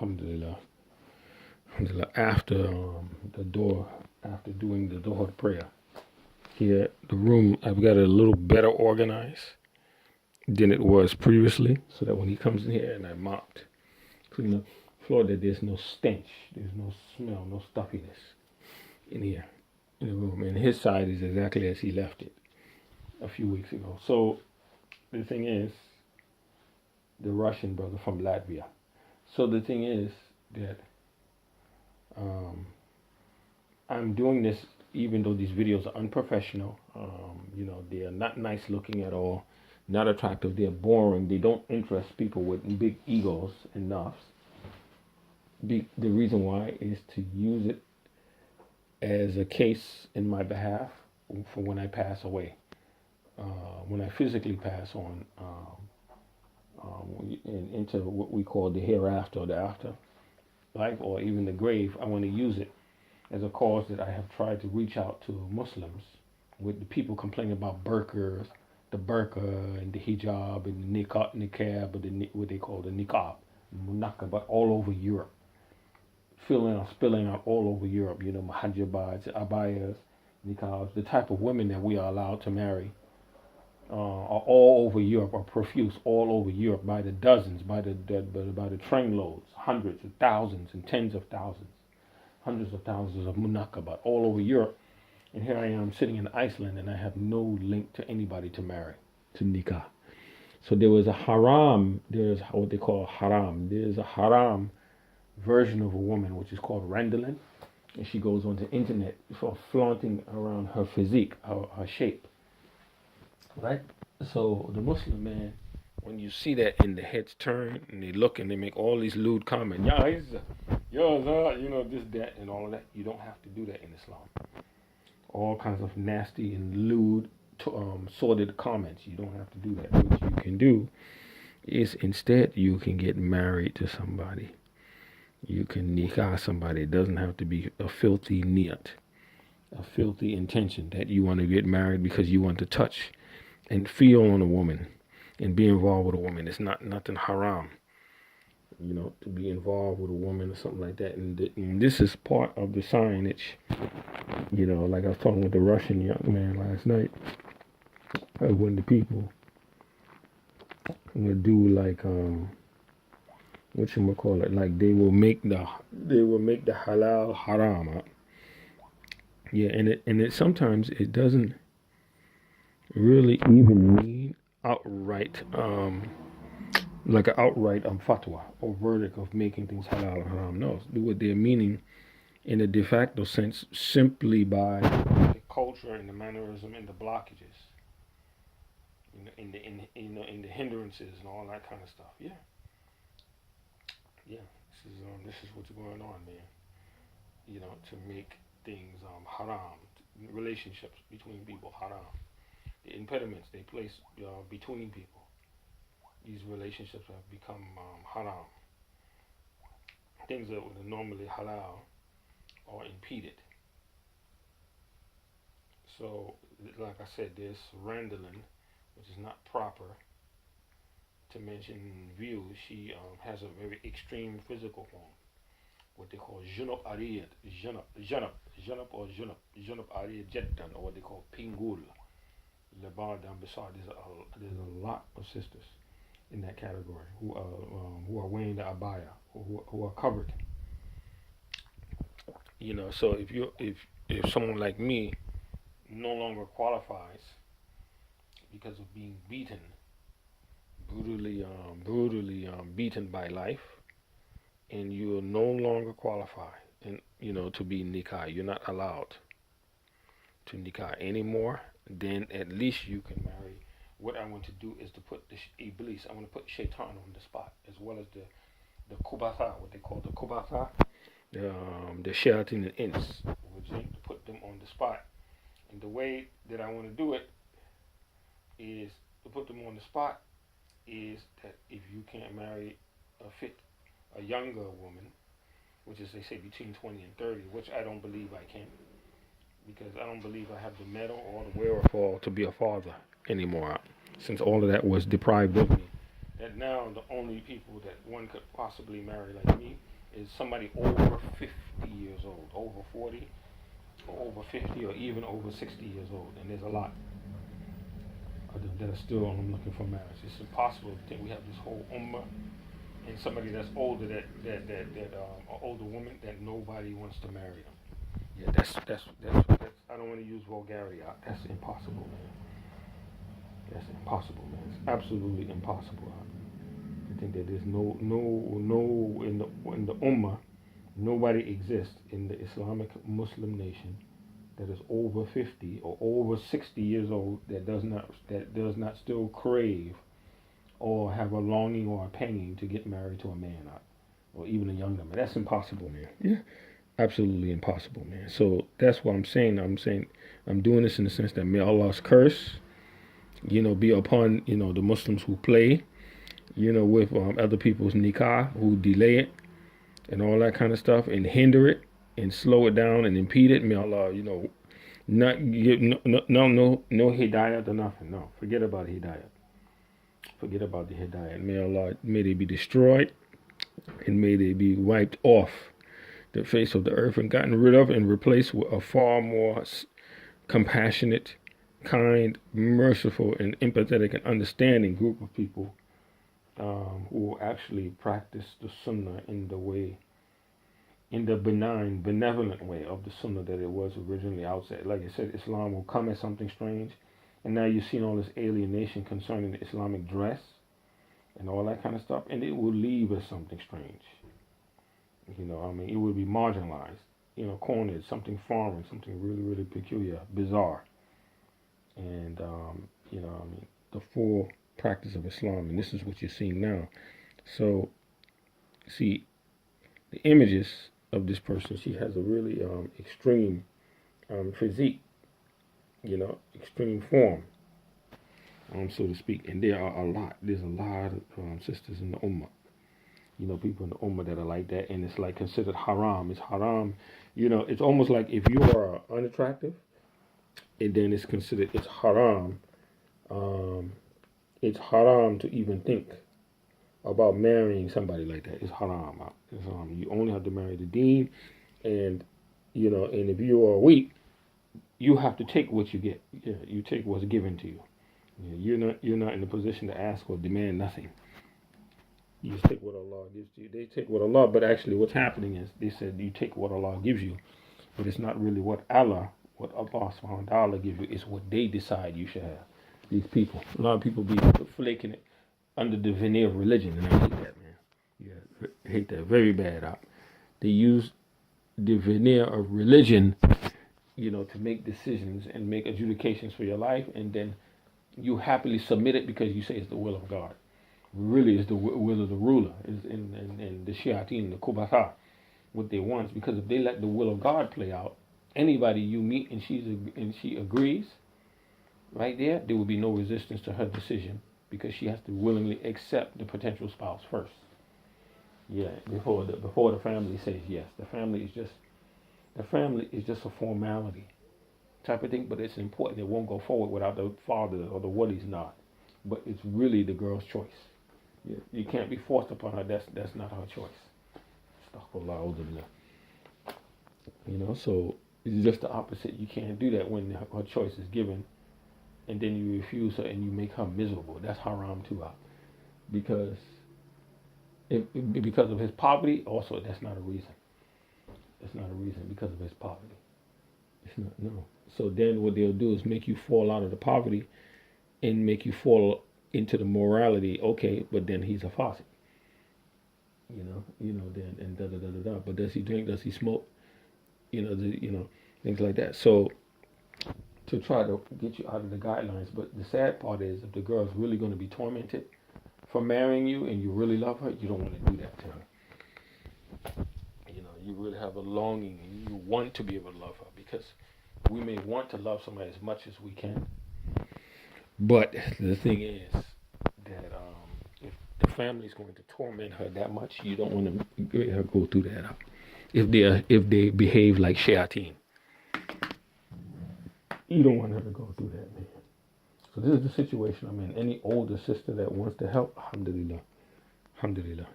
Alhamdulillah. Alhamdulillah. After doing the Dhuhr prayer, here, the room, I've got it a little better organized than it was previously, so that when he comes in here and I mopped, clean the floor, that there's no stench, there's no smell, no stuffiness in here, in the room. And his side is exactly as he left it a few weeks ago. So the thing is, the Russian brother from Latvia. So the thing is that um, I'm doing this even though these videos are unprofessional. They are not nice looking at all, not attractive. They're boring. They don't interest people with big egos enough. The reason why is to use it as a case in my behalf for when I pass away, when I physically pass on into what we call the hereafter or the after life, or even the grave. I want to use it as a cause that I have tried to reach out to Muslims with the people complaining about burqas, the burqa and the hijab and the niqab, or what they call the niqab, munaqab, all over Europe, spilling out all over Europe. Muhajjabats, abayas, niqabs, the type of women that we are allowed to marry are all over Europe, are profuse all over Europe by the dozens, by the trainloads, hundreds of thousands and tens of thousands, hundreds of thousands of munakabat all over Europe. And here I am sitting in Iceland, and I have no link to anybody to marry, to nikah. So there was a haram, there's what they call haram. There's a haram version of a woman, which is called Randolin. And she goes on the internet for flaunting around her physique, her shape. Right? So the Muslim man, when you see that, and the heads turn and they look and they make all these lewd comments, this, that, and all of that, you don't have to do that in Islam. All kinds of nasty and lewd, sordid comments. You don't have to do that. What you can do is instead you can get married to somebody. You can nikah somebody. It doesn't have to be a filthy niyat, a filthy intention that you want to get married because you want to touch and feel on a woman and be involved with a woman. It's not nothing haram, to be involved with a woman or something like that. And this is part of the signage. Like I was talking with the Russian young man last night. When the people would do like like they will make the halal haram. Yeah, and it sometimes it doesn't really even mean outright like an outright fatwa or verdict of making things halal or haram. No, what they're meaning in a de facto sense simply by the culture and the mannerism and the blockages, in the hindrances and all that kind of stuff. Yeah. This is what's going on, man. To make things haram, relationships between people haram. The impediments they place between people. These relationships have become haram. Things that were normally halal are impeded. So, like I said, there's Randolin, which is not proper to mention view. She has a very extreme physical form, what they call Junub Ariyat, Junub Ariyat Jeddan, or what they call Pingul. Lebar down beside, there's a lot of sisters in that category who are wearing the abaya, who are covered. So if someone like me no longer qualifies because of being beaten, brutally beaten by life, and you no longer qualify, and to be nikah, you're not allowed to nikah anymore, then at least you can marry. What I want to do is to put the Iblis, I want to put Shaitan on the spot, as well as the Kubatha, what they call the Kubatha, the Shayatin and Ins, to put them on the spot. And the way that I want to do it is to put them on the spot is that if you can't marry a younger woman, which is, they say, between 20 and 30, which I don't believe I can, because I don't believe I have the mettle or the wherewithal to be a father anymore, since all of that was deprived of me that now the only people that one could possibly marry like me is somebody over 50 years old, over 40, or over 50, or even over 60 years old. And there's a lot of them that are still looking for marriage. It's impossible to think we have this whole ummah and somebody that's older an older woman that nobody wants to marry them. Yeah, that's I don't want to use vulgarity. That's impossible, man. That's impossible, man. It's absolutely impossible. I think that there's no in the ummah, nobody exists in the Islamic Muslim nation that is over 50 or over 60 years old that does not still crave or have a longing or a panging to get married to a man, or even a younger man. That's impossible, man. Yeah, absolutely impossible, man. So that's what I'm saying. I'm doing this in the sense that may Allah's curse, be upon, the Muslims who play, with other people's nikah, who delay it and all that kind of stuff and hinder it and slow it down and impede it. May Allah, not give no hidayah to nothing. No, forget about hidayah. Forget about the hidayah. May Allah, may they be destroyed and may they be wiped off the face of the earth and gotten rid of and replaced with a far more compassionate, kind, merciful, and empathetic and understanding group of people who will actually practice the sunnah in the benign, benevolent way of the sunnah that it was originally outside. Like I said, Islam will come as something strange, and now you've seen all this alienation concerning the Islamic dress and all that kind of stuff, and it will leave as something strange. It will be marginalized, cornered, something foreign, something really, really peculiar, bizarre. And, the full practice of Islam, and this is what you're seeing now. So, see, the images of this person, she has a really extreme physique, extreme form, so to speak. And there's a lot of sisters in the Ummah, people in the Ummah that are like that, and it's like considered haram. It's haram, it's almost like if you are unattractive, and then it's considered, it's haram. It's haram to even think about marrying somebody like that. It's haram. You only have to marry the deen, and and if you are weak, you have to take what you get. Yeah, you take what's given to you. Yeah, you're not in a position to ask or demand nothing. You just take what Allah gives to you. They take what Allah, but actually what's happening is they said you take what Allah gives you, but it's not really what Allah subhanahu wa ta'ala gives you. It's what they decide you should have. These people, a lot of people be flaking it under the veneer of religion, and I hate that, man. Yeah, I hate that very bad. They use the veneer of religion, to make decisions and make adjudications for your life, and then you happily submit it because you say it's the will of God. Really, it's the will of the ruler, and the shayateen, the kubatha, what they want. Because if they let the will of God play out, anybody you meet and she agrees, right there will be no resistance to her decision, because she has to willingly accept the potential spouse first. Yeah, before the family says yes. The family is just a formality type of thing, but it's important. It won't go forward without the father or the wali's nod. But it's really the girl's choice. Yeah, you can't be forced upon her. That's not her choice. So it's just the opposite. You can't do that when her choice is given, and then you refuse her and you make her miserable. That's haram too, because because of his poverty. Also, that's not a reason. That's not a reason because of his poverty. It's not, no. So then what they'll do is make you fall out of the poverty and make you fall into the morality. Okay, but then he's a faucet. Then and da da da da da. But does he drink? Does he smoke? Things like that. So to try to get you out of the guidelines. But the sad part is, if the girl's really going to be tormented for marrying you and you really love her, you don't want to do that to her. You really have a longing and you want to be able to love her, because we may want to love somebody as much as we can. But the thing is that if the family is going to torment her that much, you don't want to let her go through that. If they behave like shayateen, you don't want her to go through that, man. So this is the situation I'm in. Any older sister that wants to help, alhamdulillah. Alhamdulillah.